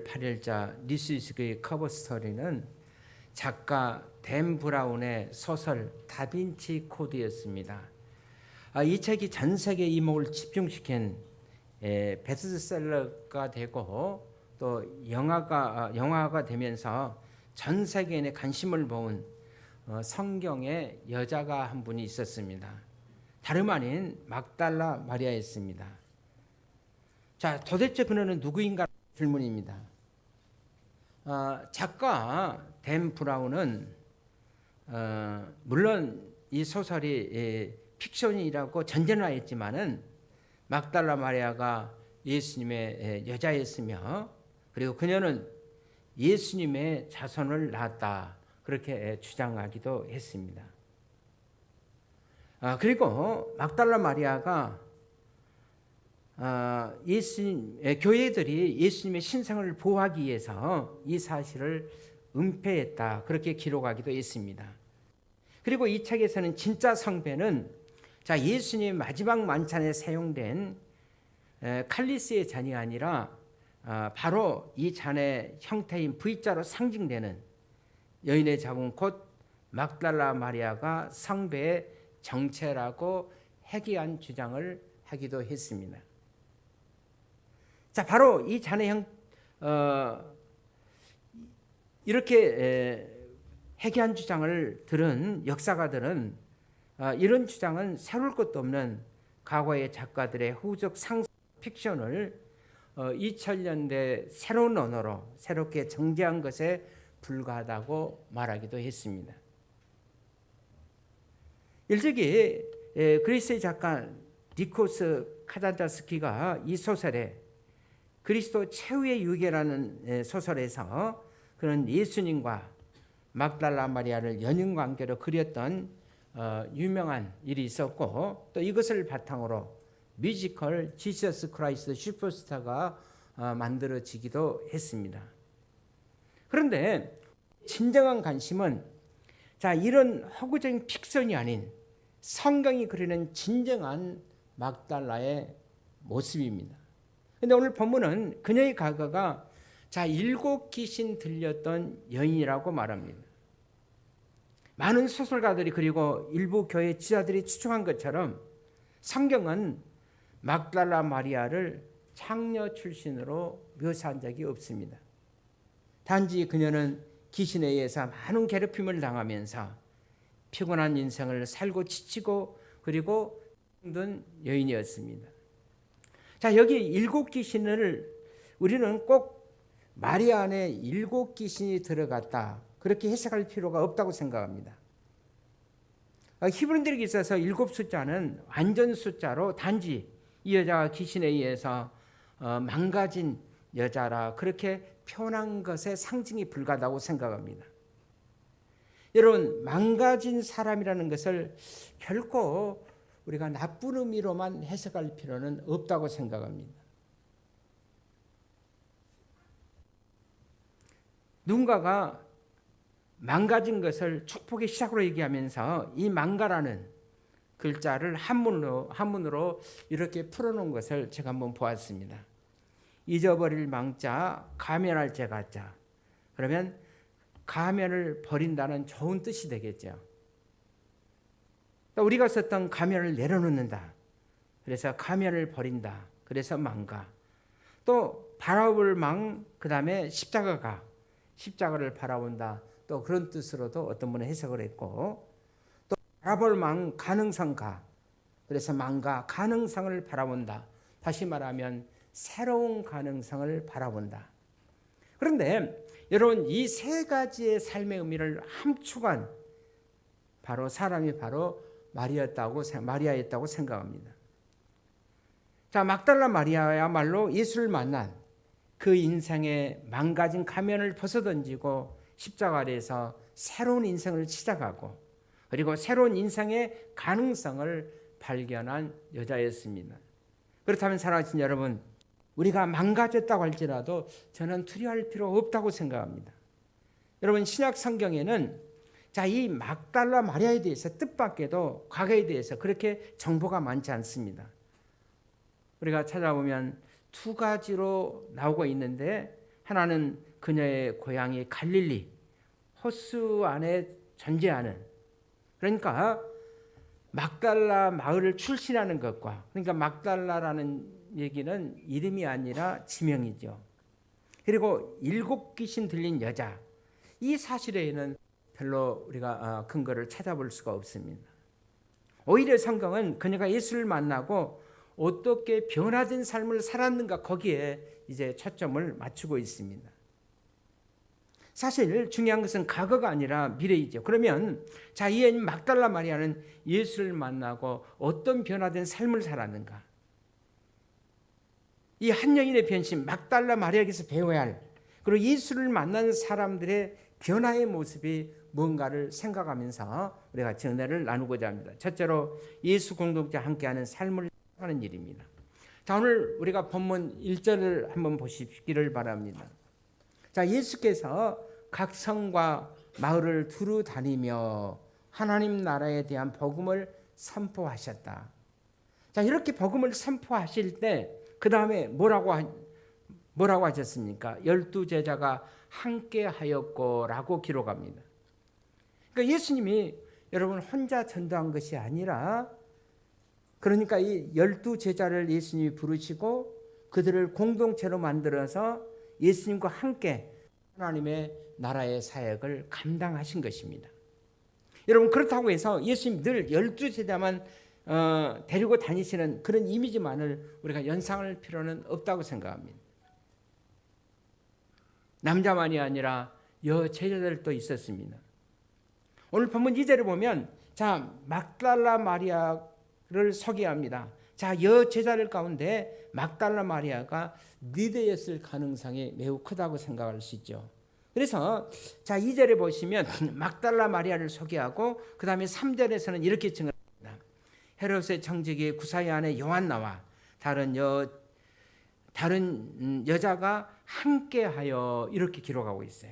8일자 뉴스위크의 커버 스토리는 작가 댄 브라운의 소설 다빈치 코드였습니다. 이 책이 전 세계 이목을 집중시킨 베스트셀러가 되고 또 영화가 되면서 전 세계인의 관심을 모은 성경의 여자가 한 분이 있었습니다. 다름 아닌 막달라 마리아였습니다. 자, 도대체 그녀는 누구인가 질문입니다. 작가 댄 브라운은 물론 이 소설이 픽션이라고 전제하였지만은 막달라 마리아가 예수님의 여자였으며 그리고 그녀는 예수님의 자손을 낳았다 그렇게 주장하기도 했습니다. 그리고 막달라 마리아가 교회들이 예수님의 신상을 보호하기 위해서 이 사실을 은폐했다 그렇게 기록하기도 했습니다. 그리고 이 책에서는 진짜 성배는 예수님 마지막 만찬에 사용된 칼리스의 잔이 아니라 바로 이 잔의 형태인 V자로 상징되는 여인의 자궁 곧 막달라 마리아가 성배의 정체라고 해기한 주장을 하기도 했습니다. 자, 바로 이 잔의 이렇게 해기한 주장을 들은 역사가들은 이런 주장은 새로울 것도 없는 과거의 작가들의 후적 상상 픽션을 2000년대 새로운 언어로 새롭게 정제한 것에 불과하다고 말하기도 했습니다. 일찍이 그리스의 작가 니코스 카잔자스키가 이 소설에 그리스도 최후의 유괴라는 소설에서 그런 예수님과 막달라 마리아를 연인관계로 그렸던 유명한 일이 있었고 또 이것을 바탕으로 뮤지컬 지저스 크라이스트 슈퍼스타가 만들어지기도 했습니다. 그런데 진정한 관심은 이런 허구적인 픽션이 아닌 성경이 그리는 진정한 막달라의 모습입니다. 그런데 오늘 본문은 그녀의 과거가 7 귀신 들렸던 여인이라고 말합니다. 많은 소설가들이 그리고 일부 교회 지자들이 추정한 것처럼 성경은 막달라 마리아를 창녀 출신으로 묘사한 적이 없습니다. 단지 그녀는 귀신에 의해서 많은 괴롭힘을 당하면서 피곤한 인생을 살고 지치고 그리고 힘든 여인이었습니다. 자, 여기 7 귀신을 우리는 꼭 마리아 안에 7 귀신이 들어갔다 그렇게 해석할 필요가 없다고 생각합니다. 히브리인들에게 있어서 7 숫자는 완전 숫자로 단지 이 여자가 귀신에 의해서 망가진 여자라 그렇게 표현한 것에 상징이 불과하다고 생각합니다. 여러분, 망가진 사람이라는 것을 결코 우리가 나쁜 의미로만 해석할 필요는 없다고 생각합니다. 누군가가 망가진 것을 축복의 시작으로 얘기하면서 이 망가라는 글자를 한문으로 이렇게 풀어놓은 것을 제가 한번 보았습니다. 잊어버릴 망자, 가면할 제가자. 그러면 가면을 버린다는 좋은 뜻이 되겠죠. 또 우리가 썼던 가면을 내려놓는다. 그래서 가면을 버린다. 그래서 망가. 또 바라볼 망, 그 다음에 십자가가. 십자가를 바라본다. 또 그런 뜻으로도 어떤 분은 해석을 했고 또 바라볼 망 가능성 가. 그래서 망가 가능성을 바라본다. 다시 말하면 새로운 가능성을 바라본다. 그런데 여러분 이 3가지의 삶의 의미를 함축한 사람이 바로 마리아였다고 생각합니다. 자, 막달라 마리아야말로 예수를 만난 그 인생의 망가진 가면을 벗어던지고 십자가 아래에서 새로운 인생을 시작하고 그리고 새로운 인생의 가능성을 발견한 여자였습니다. 그렇다면 사랑하는 여러분, 우리가 망가졌다고 할지라도 저는 두려워할 필요 없다고 생각합니다. 여러분, 신약 성경에는 이 막달라 마리아에 대해서 뜻밖에도 과거에 대해서 그렇게 정보가 많지 않습니다. 우리가 찾아보면 2가지로 나오고 있는데 하나는 그녀의 고향이 갈릴리 호수 안에 존재하는, 그러니까 막달라 마을을 출신하는 것과, 그러니까 막달라라는 얘기는 이름이 아니라 지명이죠. 그리고 7 귀신 들린 여자, 이 사실에는 별로 우리가 근거를 찾아볼 수가 없습니다. 오히려 성경은 그녀가 예수를 만나고 어떻게 변화된 삶을 살았는가, 거기에 이제 초점을 맞추고 있습니다. 사실 중요한 것은 과거가 아니라 미래이죠. 그러면 자, 이 막달라 마리아는 예수를 만나고 어떤 변화된 삶을 살았는가? 이 한 여인의 변신, 막달라 마리아에게서 배워야 할, 그리고 예수를 만난 사람들의 변화의 모습이 뭔가를 생각하면서 우리가 은혜를 나누고자 합니다. 첫째로 예수 공동체와 함께하는 삶을 하는 일입니다. 자, 오늘 우리가 본문 1절을 한번 보시기를 바랍니다. 자, 예수께서 각 성과 마을을 두루 다니며 하나님 나라에 대한 복음을 선포하셨다. 자, 이렇게 복음을 선포하실 때 그 다음에 뭐라고 하셨습니까? 12 제자가 함께 하였고라고 기록합니다. 그러니까 예수님이 여러분 혼자 전도한 것이 아니라, 그러니까 이 12 제자를 예수님이 부르시고 그들을 공동체로 만들어서 예수님과 함께 하나님의 나라의 사역을 감당하신 것입니다. 여러분, 그렇다고 해서 예수님 늘 12 제자만 데리고 다니시는 그런 이미지만을 우리가 연상할 필요는 없다고 생각합니다. 남자만이 아니라 여제자들도 있었습니다. 오늘 본문 2절에 보면 자, 막달라 마리아를 소개합니다. 자, 여제자들 가운데 막달라 마리아가 리더였을 가능성이 매우 크다고 생각할 수 있죠. 그래서 자, 2절에 보시면 막달라 마리아를 소개하고 그 다음에 3절에서는 이렇게 증언합니다. 헤롯의 청지기 구사야 안에 요한나와 다른 여자가 함께하여 이렇게 기록하고 있어요.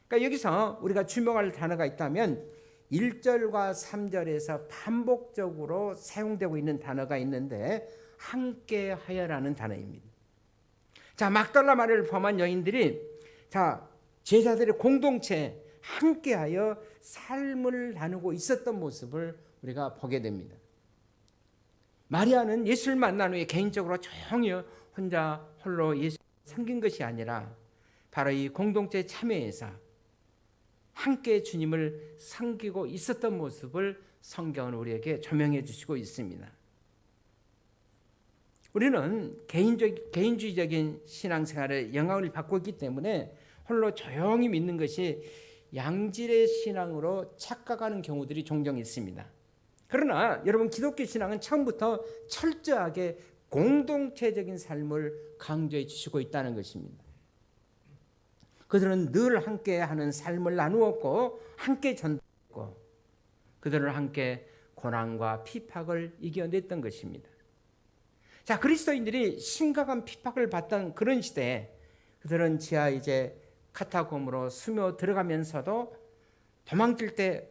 그러니까 여기서 우리가 주목할 단어가 있다면 1절과 3절에서 반복적으로 사용되고 있는 단어가 있는데 함께하여라는 단어입니다. 자, 막달라 마리아를 포함한 여인들이 자, 제자들의 공동체 함께하여 삶을 나누고 있었던 모습을 우리가 보게 됩니다. 마리아는 예수를 만난 후에 개인적으로 조용히 혼자 홀로 예수를 섬긴 것이 아니라 바로 이 공동체에 참여해서 함께 주님을 섬기고 있었던 모습을 성경은 우리에게 조명해 주시고 있습니다. 우리는 개인주의적인 신앙생활에 영향을 받고 있기 때문에 홀로 조용히 믿는 것이 양질의 신앙으로 착각하는 경우들이 종종 있습니다. 그러나 여러분, 기독교 신앙은 처음부터 철저하게 공동체적인 삶을 강조해 주시고 있다는 것입니다. 그들은 늘 함께하는 삶을 나누었고 함께 전도했고 그들은 함께 고난과 핍박을 이겨냈던 것입니다. 자, 그리스도인들이 심각한 핍박을 받던 그런 시대에 그들은 지하 이제 카타콤으로 스며 들어가면서도 도망칠 때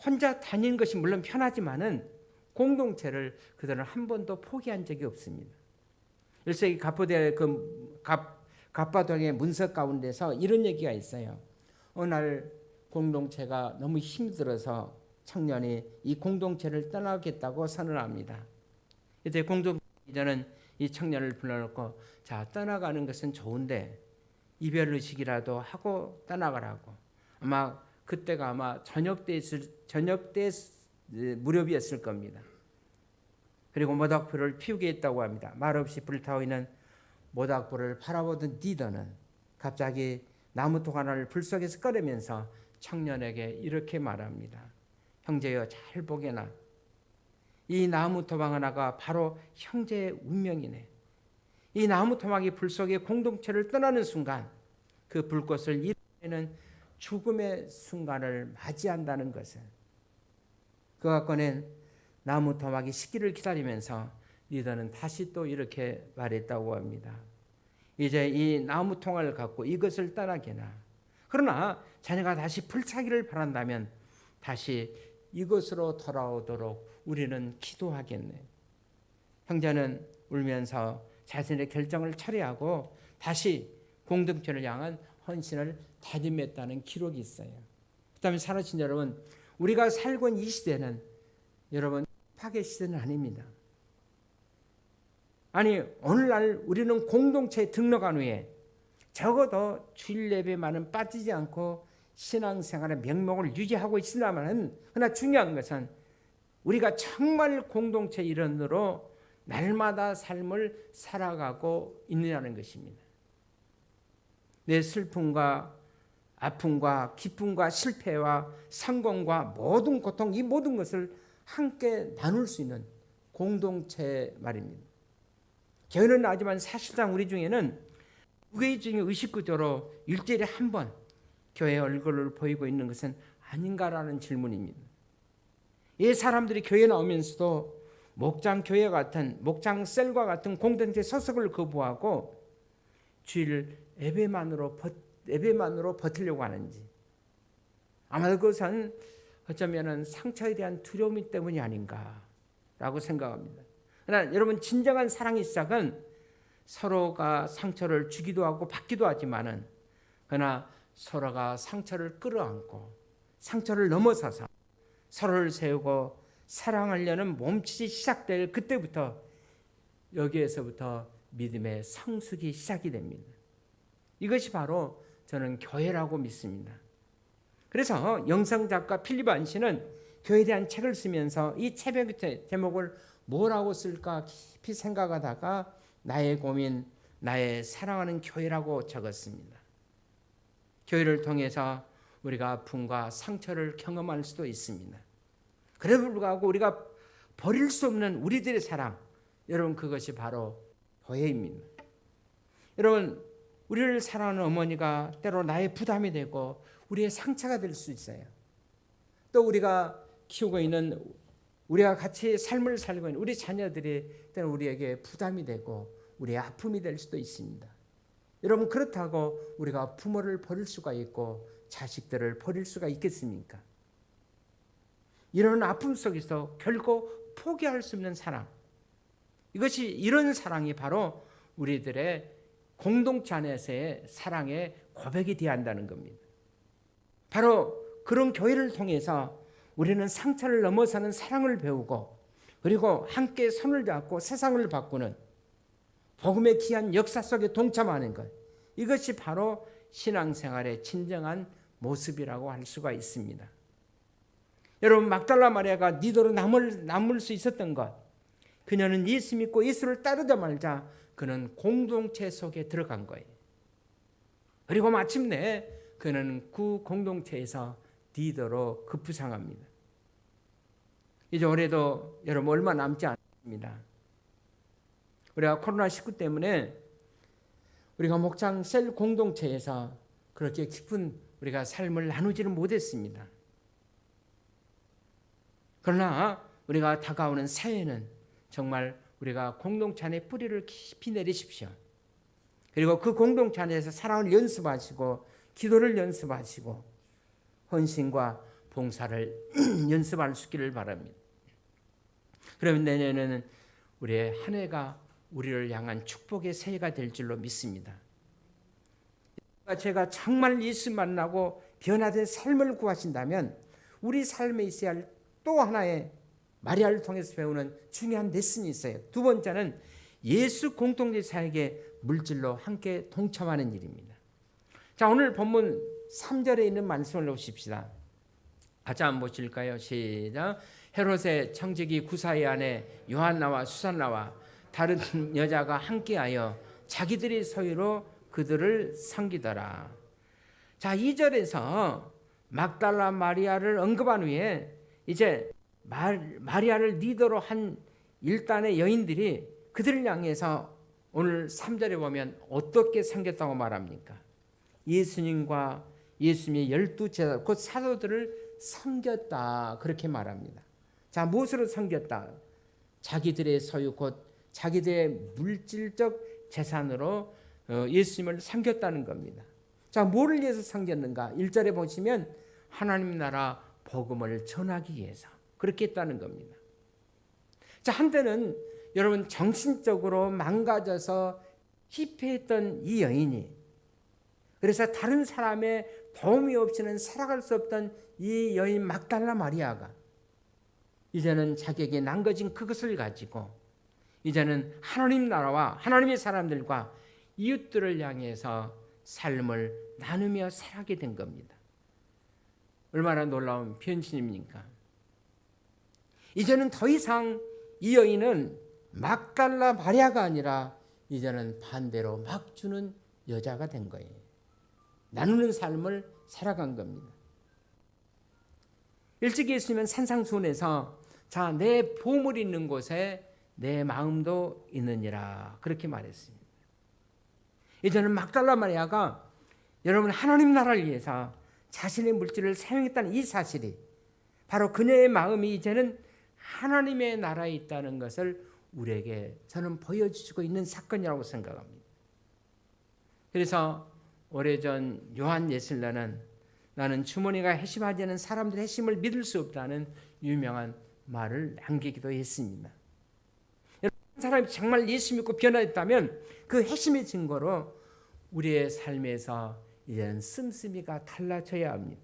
혼자 다니는 것이 물론 편하지만은 공동체를 그들은 한 번도 포기한 적이 없습니다. 1세기 갑바동의 문서 가운데서 이런 얘기가 있어요. 어느 날 공동체가 너무 힘들어서 청년이 이 공동체를 떠나겠다고 선언합니다. 이때 공동체 리더는 이 청년을 불러놓고 자, 떠나가는 것은 좋은데 이별 의식이라도 하고 떠나가라고. 아마 그때가 아마 저녁 때 무렵이었을 겁니다. 그리고 모닥불을 피우게 했다고 합니다. 말없이 불타고 있는 모닥불을 바라보던 리더는 갑자기 나무통 하나를 불 속에서 꺼내면서 청년에게 이렇게 말합니다. 형제여, 잘 보게나. 이 나무 토막 하나가 바로 형제의 운명이네. 이 나무 토막이 불 속에 공동체를 떠나는 순간 그 불꽃을 일으키는 죽음의 순간을 맞이한다는 것을, 그가 꺼낸 나무 토막이 식기를 기다리면서 리더는 다시 또 이렇게 말했다고 합니다. 이제 이 나무 통을 갖고 이것을 떠나게나. 그러나 자네가 다시 불타기를 바란다면 다시 이것으로 돌아오도록 우리는 기도하겠네. 형제는 울면서 자신의 결정을 철회하고 다시 공동체를 향한 헌신을 다짐했다는 기록이 있어요. 그다음에 사랑하신 여러분, 우리가 살고 있는 이 시대는 여러분 파괴 시대는 아닙니다. 아니 오늘날 우리는 공동체에 등록한 후에 적어도 주일 예배만은 빠지지 않고 신앙생활의 명목을 유지하고 있으나마는, 그러나 중요한 것은 우리가 정말 공동체 일원으로 날마다 삶을 살아가고 있느냐는 것입니다. 내 슬픔과 아픔과 기쁨과 실패와 성공과 모든 고통, 이 모든 것을 함께 나눌 수 있는 공동체 말입니다. 교회는 하지만 사실상 우리 중에는 무게중의 의식구조로 일주일에 한 번 교회 얼굴을 보이고 있는 것은 아닌가라는 질문입니다. 이 사람들이 교회 나오면서도 목장 교회 같은, 목장 셀과 같은 공동체 소속을 거부하고 주일 예배만으로 버티려고 하는지, 아마 그것은 어쩌면 상처에 대한 두려움 때문이 아닌가라고 생각합니다. 그러나 여러분, 진정한 사랑의 시작은 서로가 상처를 주기도 하고 받기도 하지만은, 그러나 서로가 상처를 끌어안고 상처를 넘어서서 서로를 세우고 사랑하려는 몸짓이 시작될 그때부터, 여기에서부터 믿음의 성숙이 시작이 됩니다. 이것이 바로 저는 교회라고 믿습니다. 그래서 영상작가 필립 안시는 교회에 대한 책을 쓰면서 이 책의 제목을 뭐라고 쓸까 깊이 생각하다가 나의 고민, 나의 사랑하는 교회라고 적었습니다. 교회를 통해서 우리가 아픔과 상처를 경험할 수도 있습니다. 그래도 불구하고 우리가 버릴 수 없는 우리들의 사랑, 여러분 그것이 바로 교회입니다. 여러분, 우리를 사랑하는 어머니가 때로 나의 부담이 되고 우리의 상처가 될 수 있어요. 또 우리가 키우고 있는, 우리가 같이 삶을 살고 있는 우리 자녀들이 때로 우리에게 부담이 되고 우리의 아픔이 될 수도 있습니다. 여러분, 그렇다고 우리가 부모를 버릴 수가 있고 자식들을 버릴 수가 있겠습니까? 이런 아픔 속에서 결코 포기할 수 없는 사랑, 이것이, 이런 사랑이 바로 우리들의 공동체 안에서의 사랑의 고백이 되어야 한다는 겁니다. 바로 그런 교회를 통해서 우리는 상처를 넘어서는 사랑을 배우고, 그리고 함께 손을 잡고 세상을 바꾸는 복음의 귀한 역사 속에 동참하는 것, 이것이 바로 신앙생활의 진정한 모습이라고 할 수가 있습니다. 여러분, 막달라 마리아가 니도로 남을 수 있었던 것, 그녀는 예수 믿고 예수를 따르자마자 그는 공동체 속에 들어간 거예요. 그리고 마침내 그는 그 공동체에서 리더로 급부상합니다. 이제 올해도 여러분 얼마 남지 않습니다. 우리가 코로나19 때문에 우리가 목장 셀 공동체에서 그렇게 깊은 우리가 삶을 나누지는 못했습니다. 그러나 우리가 다가오는 새해는 정말 우리가 공동체 안에 뿌리를 깊이 내리십시오. 그리고 그 공동체 안에서 사랑을 연습하시고 기도를 연습하시고 헌신과 봉사를 연습할 수 있기를 바랍니다. 그러면 내년에는 우리의 한 해가 우리를 향한 축복의 새해가 될 줄로 믿습니다. 제가 정말 예수 만나고 변화된 삶을 구하신다면 우리 삶에 있어야 할 또 하나의 마리아를 통해서 배우는 중요한 레슨이 있어요. 두 번째는 예수 공동체 사역에 물질로 함께 동참하는 일입니다. 자, 오늘 본문 3절에 있는 말씀을 보십시다. 같이 한번 보실까요? 시작. 헤롯의 청지기 구사의 아내 요한나와 수산나와 다른 여자가 함께하여 자기들의 소유로 그들을 섬기더라. 자, 2절에서 막달라 마리아를 언급한 후에 이제 마리아를 리더로 한 일단의 여인들이 그들을 향해서 오늘 3절에 보면 어떻게 섬겼다고 말합니까? 예수님과 예수님의 12제자 곧 사도들을 섬겼다, 그렇게 말합니다. 자, 무엇으로 섬겼다? 자기들의 소유 곧 자기들의 물질적 재산으로 예수님을 섬겼다는 겁니다. 자, 뭐를 위해서 섬겼는가? 1절에 보시면 하나님 나라 복음을 전하기 위해서 그렇게 했다는 겁니다. 자, 한때는 여러분 정신적으로 망가져서 희패했던 이 여인이 그래서 다른 사람의 도움이 없이는 살아갈 수 없던 이 여인 막달라 마리아가 이제는 자기에게 남겨진 그것을 가지고 이제는 하나님 나라와 하나님의 사람들과 이웃들을 향해서 삶을 나누며 살아가게 된 겁니다. 얼마나 놀라운 변신입니까? 이제는 더 이상 이 여인은 막달라 마리아가 아니라 이제는 반대로 막 주는 여자가 된 거예요. 나누는 삶을 살아간 겁니다. 일찍 예수님은 산상수훈에서 자, 내 보물이 있는 곳에 내 마음도 있느니라 그렇게 말했습니다. 이제는 막달라 마리아가 여러분 하나님 나라를 위해서 자신의 물질을 사용했다는 이 사실이 바로 그녀의 마음이 이제는 하나님의 나라에 있다는 것을 우리에게 저는 보여주고 있는 사건이라고 생각합니다. 그래서 오래전 요한 예슬라는 나는 주머니가 회심하지 않은 사람들의 회심을 믿을 수 없다는 유명한 말을 남기기도 했습니다. 한 사람이 정말 예수 믿고 변화했다면 그 회심의 증거로 우리의 삶에서 이제는 씀씀이가 달라져야 합니다.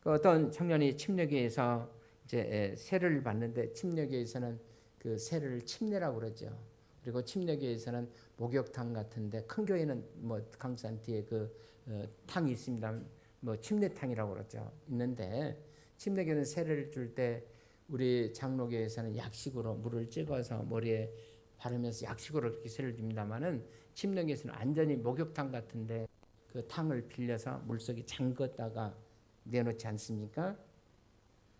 그 어떤 청년이 침례교회에서 이제 세례를 받는데 침례교회에서는 그 세례를 침례라고 그러죠. 그리고 침례교회에서는 목욕탕 같은데 큰 교회는 뭐 강산 뒤에 그 탕이 있습니다. 뭐 침례탕이라고 그러죠. 있는데 침례교회는 세례를 줄 때 우리 장로교회에서는 약식으로 물을 찍어서 머리에 바르면서 약식으로 그렇게 세례를 줍니다만은 침례교회에서는 완전히 목욕탕 같은데 그 탕을 빌려서 물속에 잠갔다가 내놓지 않습니까?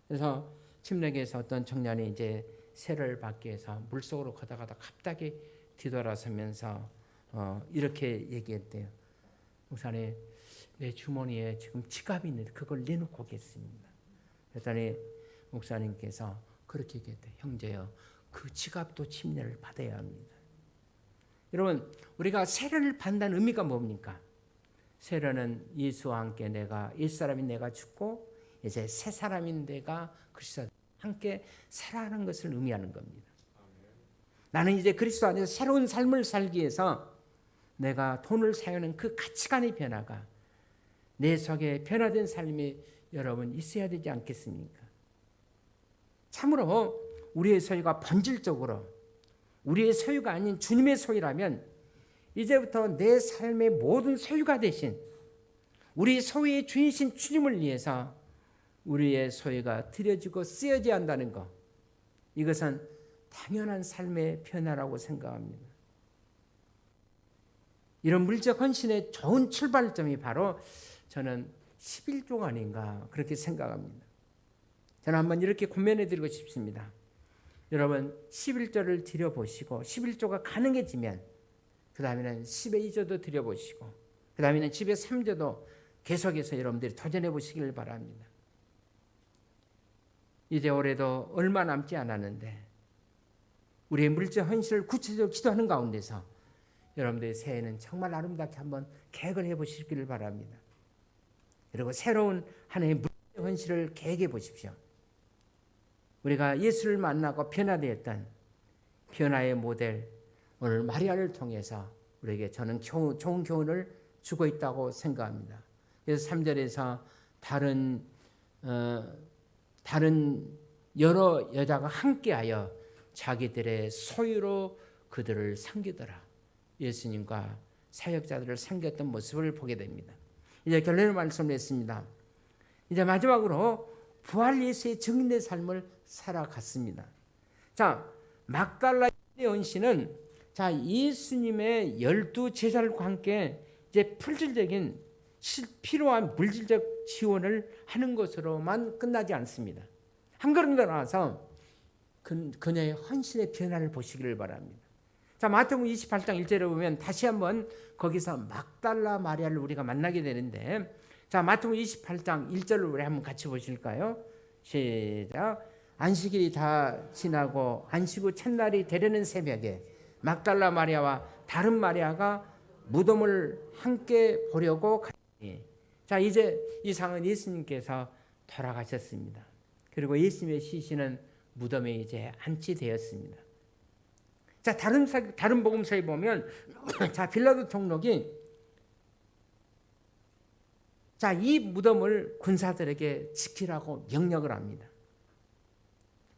그래서 침례교회에서 어떤 청년이 이제 세례를 받기 위해서 물속으로 걷다가다 갑자기 뒤돌아서면서 이렇게 얘기했대요. 목사님, 내 주머니에 지금 지갑이 있는데 그걸 내놓고 오겠습니다. 그랬더니 목사님께서 그렇게 얘기했대요. 형제요, 그 지갑도 침례를 받아야 합니다. 여러분, 우리가 세례를 받는 의미가 뭡니까? 세례는 예수와 함께 내가 옛사람인 내가 죽고 이제 새 사람인 내가 그리스도 함께 살아가는 것을 의미하는 겁니다. 나는 이제 그리스도 안에서 새로운 삶을 살기 위해서 내가 돈을 사용하는 그 가치관의 변화가 내 속에 변화된 삶이 여러분 있어야 되지 않겠습니까? 참으로 우리의 소유가 본질적으로 우리의 소유가 아닌 주님의 소유라면 이제부터 내 삶의 모든 소유가 되신 우리 소유의 주인이신 주님을 위해서 우리의 소유가 드려지고 쓰여져야 한다는 것, 이것은 당연한 삶의 변화라고 생각합니다. 이런 물적 헌신의 좋은 출발점이 바로 저는 11조가 아닌가 그렇게 생각합니다. 저는 한번 이렇게 고면해 드리고 싶습니다. 여러분 11조를 드려보시고 11조가 가능해지면 그 다음에는 10의 2조도 드려보시고 그 다음에는 10의 3조도 계속해서 여러분들이 도전해 보시길 바랍니다. 이제 올해도 얼마 남지 않았는데 우리의 물질 헌신을 구체적으로 기도하는 가운데서 여러분들의 새해는 정말 아름답게 한번 계획을 해보시기를 바랍니다. 그리고 새로운 한 해의 물질 헌신을 계획해 보십시오. 우리가 예수를 만나고 변화되었던 변화의 모델 오늘 마리아를 통해서 우리에게 저는 좋은 교훈을 주고 있다고 생각합니다. 그래서 3절에서 다른 여러 여자가 함께하여 자기들의 소유로 그들을 섬기더라. 예수님과 사역자들을 섬겼던 모습을 보게 됩니다. 이제 결론의 말씀을 했습니다. 이제 마지막으로 부활 예수의 증인의 삶을 살아갔습니다. 자, 막달라의 헌신은 자 예수님의 12 제자들과 함께 이제 풀질적인 필요한 물질적 지원을 하는 것으로만 끝나지 않습니다. 한 걸음 더 나아가서 그녀의 헌신의 변화를 보시기를 바랍니다. 자, 마태복음 28장 1절에 보면 다시 한번 거기서 막달라 마리아를 우리가 만나게 되는데, 자, 마태복음 28장 1절을 우리 한번 같이 보실까요? 시작. 안식일이 다 지나고 안식 후 첫날이 되려는 새벽에 막달라 마리아와 다른 마리아가 무덤을 함께 보려고 갔더니, 자, 이제 이 상은 예수님께서 돌아가셨습니다. 그리고 예수님의 시신은 무덤에 이제 안치되었습니다. 자, 다른 복음서에 보면 자, 빌라도 총독이 자, 이 무덤을 군사들에게 지키라고 명령을 합니다.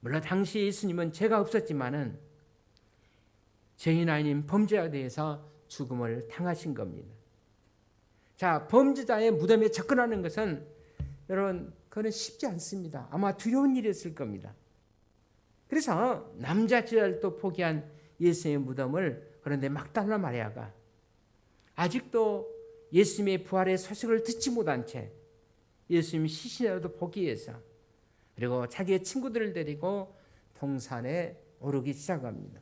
물론 당시 예수님은 죄가 없었지만은 죄인 아닌 범죄자에 대해서 죽음을 당하신 겁니다. 자, 범죄자의 무덤에 접근하는 것은 여러분 그건 쉽지 않습니다. 아마 두려운 일이었을 겁니다. 그래서 남자 지랄도 포기한 예수님의 무덤을, 그런데 막달라 마리아가 아직도 예수님의 부활의 소식을 듣지 못한 채 예수님 시신이라도 보기 위해서, 그리고 자기의 친구들을 데리고 동산에 오르기 시작합니다.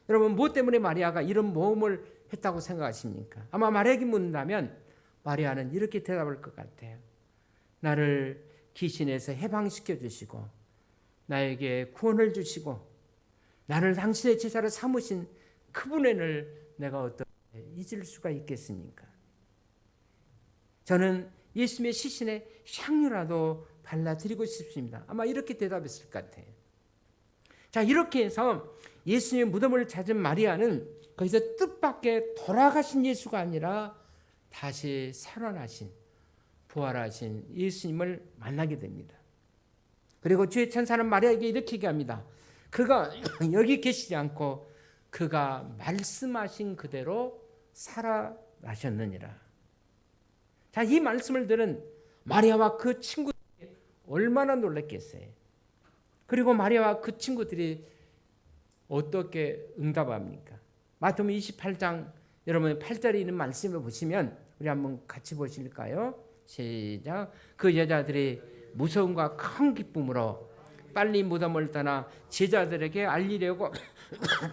여러분, 무엇 때문에 마리아가 이런 모험을 했다고 생각하십니까? 아마 마리아에게 묻는다면 마리아는 이렇게 대답할 것 같아요. 나를 귀신에서 해방시켜 주시고 나에게 구원을 주시고 나를 당신의 제자로 삼으신 그분을 내가 어떻게 잊을 수가 있겠습니까? 저는 예수님의 시신에 향유라도 발라드리고 싶습니다. 아마 이렇게 대답했을 것 같아요. 자, 이렇게 해서 예수님의 무덤을 찾은 마리아는 거기서 뜻밖의 돌아가신 예수가 아니라 다시 살아나신, 부활하신 예수님을 만나게 됩니다. 그리고 주의 천사는 마리아에게 이렇게 얘기합니다. 그가 여기 계시지 않고 그가 말씀하신 그대로 살아나셨느니라. 자, 이 말씀을 들은 마리아와 그 친구들이 얼마나 놀랐겠어요. 그리고 마리아와 그 친구들이 어떻게 응답합니까? 마태복음 28장 여러분 8절에 있는 말씀을 보시면 우리 한번 같이 보실까요? 시작. 그 여자들이 무서움과 큰 기쁨으로 빨리 무덤을 떠나 제자들에게 알리려고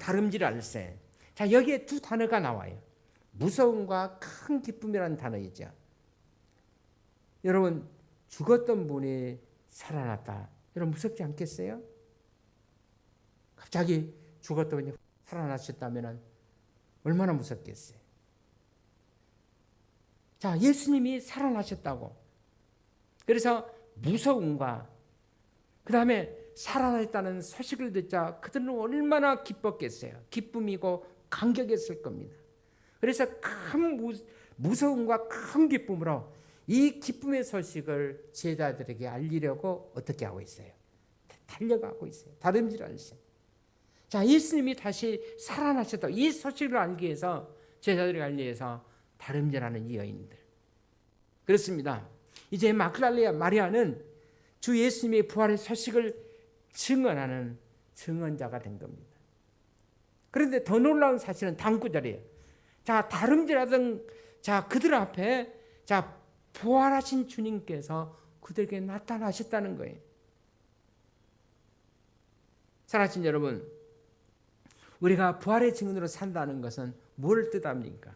다름질할세. 자, 여기에 두 단어가 나와요. 무서움과 큰 기쁨이라는 단어이죠. 여러분, 죽었던 분이 살아났다. 여러분, 무섭지 않겠어요? 갑자기 죽었던 분이 살아나셨다면 얼마나 무섭겠어요? 자, 예수님이 살아나셨다고. 그래서 무서움과 그 다음에 살아났다는 소식을 듣자 그들은 얼마나 기뻤겠어요. 기쁨이고 감격했을 겁니다. 그래서 큰 무서움과 큰 기쁨으로 이 기쁨의 소식을 제자들에게 알리려고 어떻게 하고 있어요? 달려가고 있어요. 다름질하셨어요. 자, 예수님이 다시 살아나셨다. 이 소식을 알기 위해서 제자들에게 알리기 위해서 다름질하는 이 여인들. 그렇습니다. 이제 막달라 마리아는 주 예수님의 부활의 소식을 증언하는 증언자가 된 겁니다. 그런데 더 놀라운 사실은 다음 구절이에요. 자, 다름질하던 그들 앞에 부활하신 주님께서 그들에게 나타나셨다는 거예요. 사랑하신 여러분, 우리가 부활의 증언으로 산다는 것은 뭘 뜻합니까?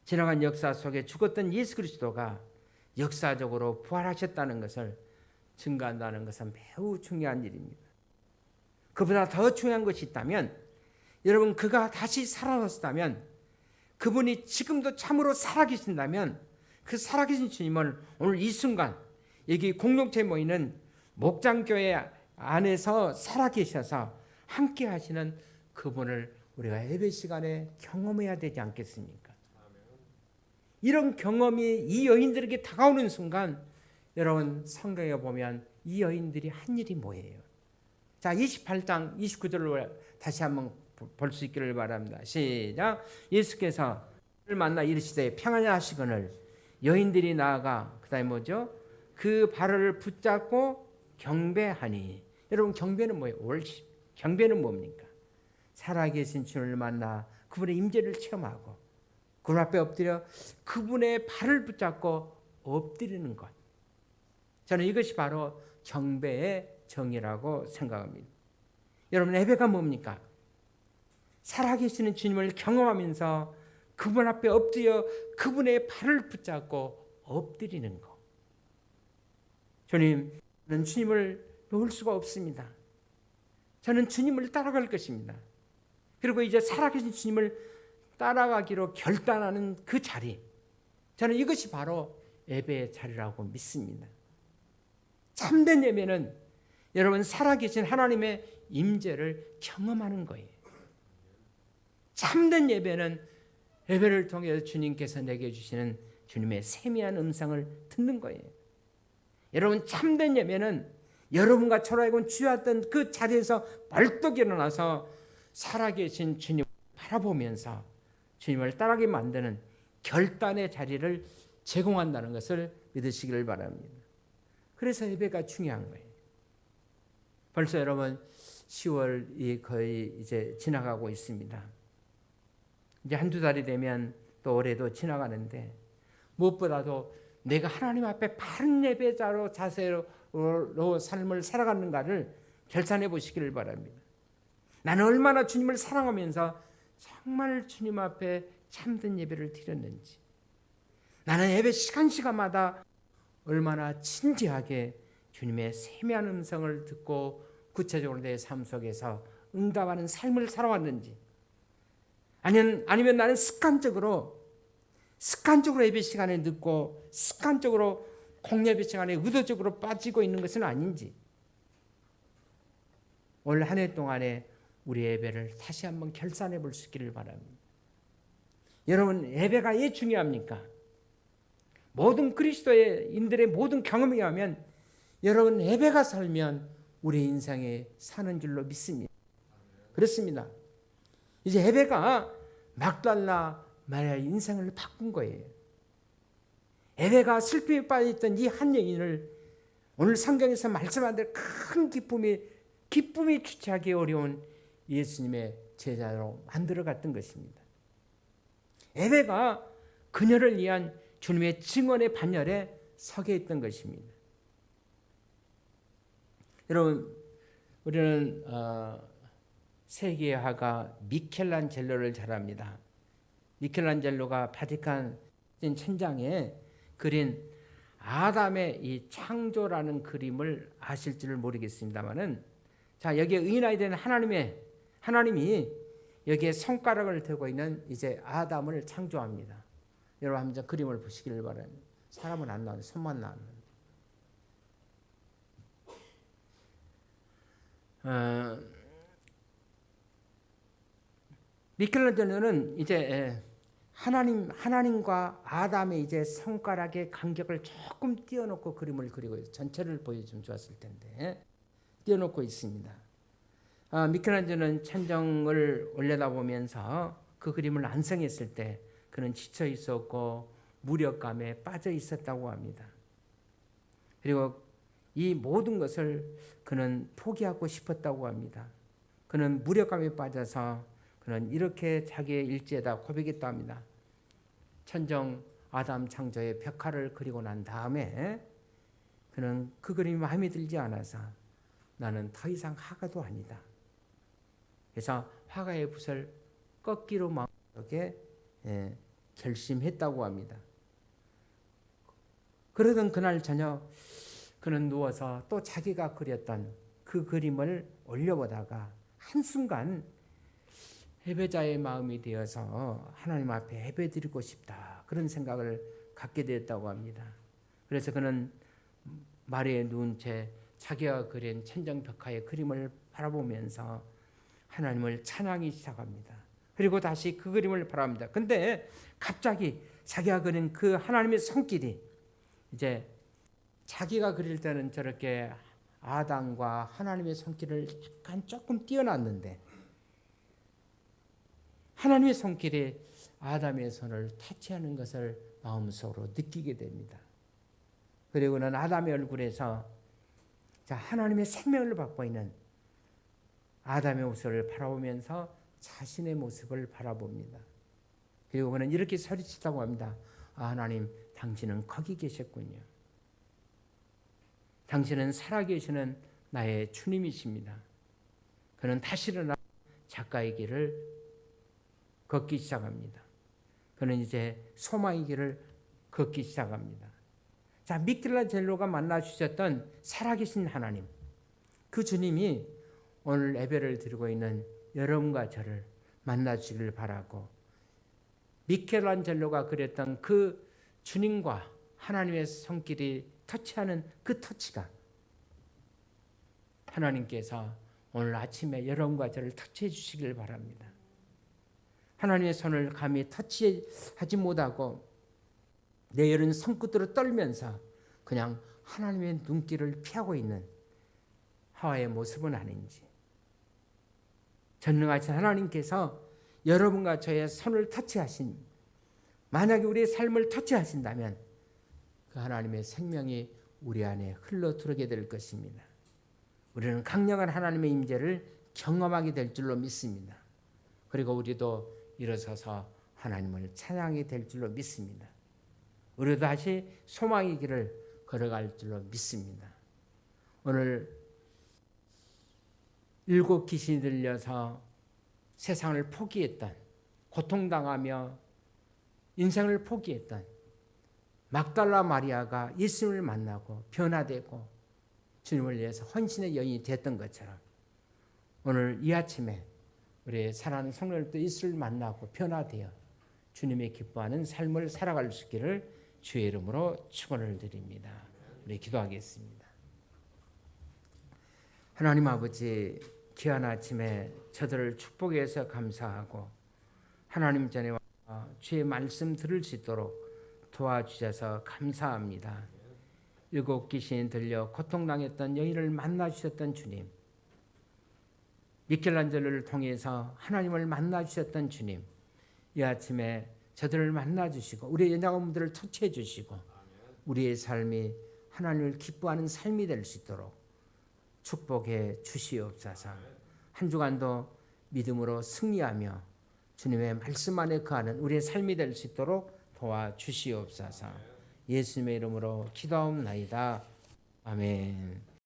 지나간 역사 속에 죽었던 예수 그리스도가 역사적으로 부활하셨다는 것을 증거한다는 것은 매우 중요한 일입니다. 그보다 더 중요한 것이 있다면, 여러분, 그가 다시 살아났다면, 그분이 지금도 참으로 살아계신다면 그 살아계신 주님을 오늘 이 순간 여기 공동체에 모이는 목장교회 안에서 살아계셔서 함께 하시는 그분을 우리가 예배 시간에 경험해야 되지 않겠습니까? 이런 경험이 이 여인들에게 다가오는 순간 여러분 성경에 보면 이 여인들이 한 일이 뭐예요? 자, 28장 29절로 다시 한번 볼 수 있기를 바랍니다. 시작. 예수께서 그를 만나 이르시되 평안히 하시거늘 여인들이 나아가 그다음에 뭐죠? 그 발을 붙잡고 경배하니. 여러분, 경배는 뭐예요? 월십. 경배는 뭡니까? 살아계신 주를 만나 그분의 임재를 체험하고 그분 앞에 엎드려 그분의 발을 붙잡고 엎드리는 것. 저는 이것이 바로 경배의 정의라고 생각합니다. 여러분, 예배가 뭡니까? 살아계시는 주님을 경험하면서 그분 앞에 엎드려 그분의 발을 붙잡고 엎드리는 것. 저는 주님을 놓을 수가 없습니다. 저는 주님을 따라갈 것입니다. 그리고 이제 살아계신 주님을 따라가기로 결단하는 그 자리, 저는 이것이 바로 예배의 자리라고 믿습니다. 참된 예배는 여러분 살아계신 하나님의 임재를 경험하는 거예요. 참된 예배는 예배를 통해 주님께서 내게 주시는 주님의 세미한 음성을 듣는 거예요. 여러분, 참된 예배는 여러분과 저로 하여금 주였던 그 자리에서 벌떡 일어나서 살아계신 주님을 바라보면서 주님을 따르게 만드는 결단의 자리를 제공한다는 것을 믿으시기를 바랍니다. 그래서 예배가 중요한 거예요. 벌써 여러분 10월이 거의 이제 지나가고 있습니다. 이제 한두 달이 되면 또 올해도 지나가는데, 무엇보다도 내가 하나님 앞에 바른 예배자로 자세로 삶을 살아가는가를 결산해 보시기를 바랍니다. 나는 얼마나 주님을 사랑하면서 정말 주님 앞에 참된 예배를 드렸는지, 나는 예배 시간마다 얼마나 진지하게 주님의 세미한 음성을 듣고 구체적으로 내 삶 속에서 응답하는 삶을 살아왔는지, 아니면 나는 습관적으로 예배 시간에 늦고 습관적으로 공예배 시간에 의도적으로 빠지고 있는 것은 아닌지, 올 한 해 동안에 우리 예배를 다시 한번 결산해 볼 수 있기를 바랍니다. 여러분, 예배가 왜 중요합니까? 모든 그리스도인들의 모든 경험에 의하면 여러분, 예배가 살면 우리 인생에 사는 줄로 믿습니다. 그렇습니다. 이제 예배가 막달라 마리아의 인생을 바꾼 거예요. 예배가 슬픔에 빠져있던 이 한 여인을 오늘 성경에서 말씀한 대로 큰 기쁨이 주체하기 어려운 예수님의 제자로 만들어갔던 것입니다. 예배가 그녀를 위한 주님의 증언의 반열에 서게 했던 것입니다. 여러분, 우리는 세계의 화가 미켈란젤로를 잘 압니다. 미켈란젤로가 바티칸 천장에 그린 아담의 이 창조라는 그림을 아실지를 모르겠습니다만은, 자, 여기에 의인이 된 하나님이 여기에 손가락을 들고 있는 이제 아담을 창조합니다. 여러분 한번 그림을 보시기를 바랍니다. 사람은 안 나오는데 손만 나오는. 미켈란젤로는 이제 하나님과 아담의 이제 손가락의 간격을 조금 띄워놓고 그림을 그리고 있어요. 전체를 보여주면 좋았을 텐데 띄워놓고 있습니다. 미켈란젤로는 천정을 올려다보면서 그 그림을 완성했을 때 그는 지쳐 있었고 무력감에 빠져 있었다고 합니다. 그리고 이 모든 것을 그는 포기하고 싶었다고 합니다. 그는 무력감에 빠져서 그는 이렇게 자기의 일지에다 고백했다 합니다. 천정 아담 창조의 벽화를 그리고 난 다음에 그는 그 그림이 마음에 들지 않아서 나는 더 이상 화가도 아니다. 그래서 화가의 붓을 꺾기로 마음속에 결심했다고 합니다. 그러던 그날 저녁 그는 누워서 또 자기가 그렸던 그 그림을 올려보다가 한순간 예배자의 마음이 되어서 하나님 앞에 예배드리고 싶다, 그런 생각을 갖게 되었다고 합니다. 그래서 그는 마리에 누운 채 자기가 그린 천정벽화의 그림을 바라보면서 하나님을 찬양하기 시작합니다. 그리고 다시 그 그림을 바라봅니다. 근데 갑자기 자기가 그린 그 하나님의 손길이, 이제 자기가 그릴 때는 저렇게 아담과 하나님의 손길을 약간 조금 띄어놨는데 하나님의 손길이 아담의 손을 터치하는 것을 마음속으로 느끼게 됩니다. 그리고는 아담의 얼굴에서 하나님의 생명을 받고 있는 아담의 모습을 바라보면서 자신의 모습을 바라봅니다. 그리고 그는 이렇게 소리치다고 합니다. 하나님, 당신은 거기 계셨군요. 당신은 살아계시는 나의 주님이십니다. 그는 다시 일어나 작가의 길을 걷기 시작합니다. 그는 이제 소망의 길을 걷기 시작합니다. 자, 미켈란젤로가 만나 주셨던 살아계신 하나님, 그 주님이 오늘 예배를 드리고 있는 여러분과 저를 만나 주기를 바라고, 미켈란젤로가 그렸던 그 주님과 하나님의 손길이 터치하는 그 터치가 하나님께서 오늘 아침에 여러분과 저를 터치해 주시길 바랍니다. 하나님의 손을 감히 터치하지 못하고 내 열은 손끝으로 떨면서 그냥 하나님의 눈길을 피하고 있는 하와의 모습은 아닌지, 전능하신 하나님께서 여러분과 저의 손을 터치하신, 만약에 우리의 삶을 터치하신다면 그 하나님의 생명이 우리 안에 흘러 들어오게 될 것입니다. 우리는 강력한 하나님의 임재를 경험하게 될 줄로 믿습니다. 그리고 우리도 일어서서 하나님을 찬양하게 될 줄로 믿습니다. 우리도 다시 소망의 길을 걸어갈 줄로 믿습니다. 오늘 7 귀신이 들려서 세상을 포기했던, 고통당하며 인생을 포기했던 막달라 마리아가 예수님을 만나고 변화되고 주님을 위해서 헌신의 여인이 됐던 것처럼, 오늘 이 아침에 우리의 사랑하는 성도들도 예수를 만나고 변화되어 주님의 기뻐하는 삶을 살아갈 수 있기를 주의 이름으로 축원을 드립니다. 우리 기도하겠습니다. 하나님 아버지, 귀한 아침에 저들을 축복해서 감사하고 하나님 전에 와서 주의 말씀 들을 수 있도록 도와주셔서 감사합니다. 7 귀신이 들려 고통당했던 여인을 만나주셨던 주님, 미켈란젤로를 통해서 하나님을 만나주셨던 주님, 이 아침에 저들을 만나주시고 우리의 연약함들을 터치해 주시고 우리의 삶이 하나님을 기뻐하는 삶이 될 수 있도록 축복해 주시옵소서. 한 주간도 믿음으로 승리하며 주님의 말씀 안에 거하는 우리의 삶이 될 수 있도록 도와주시옵소서. 예수님의 이름으로 기도하옵나이다. 아멘.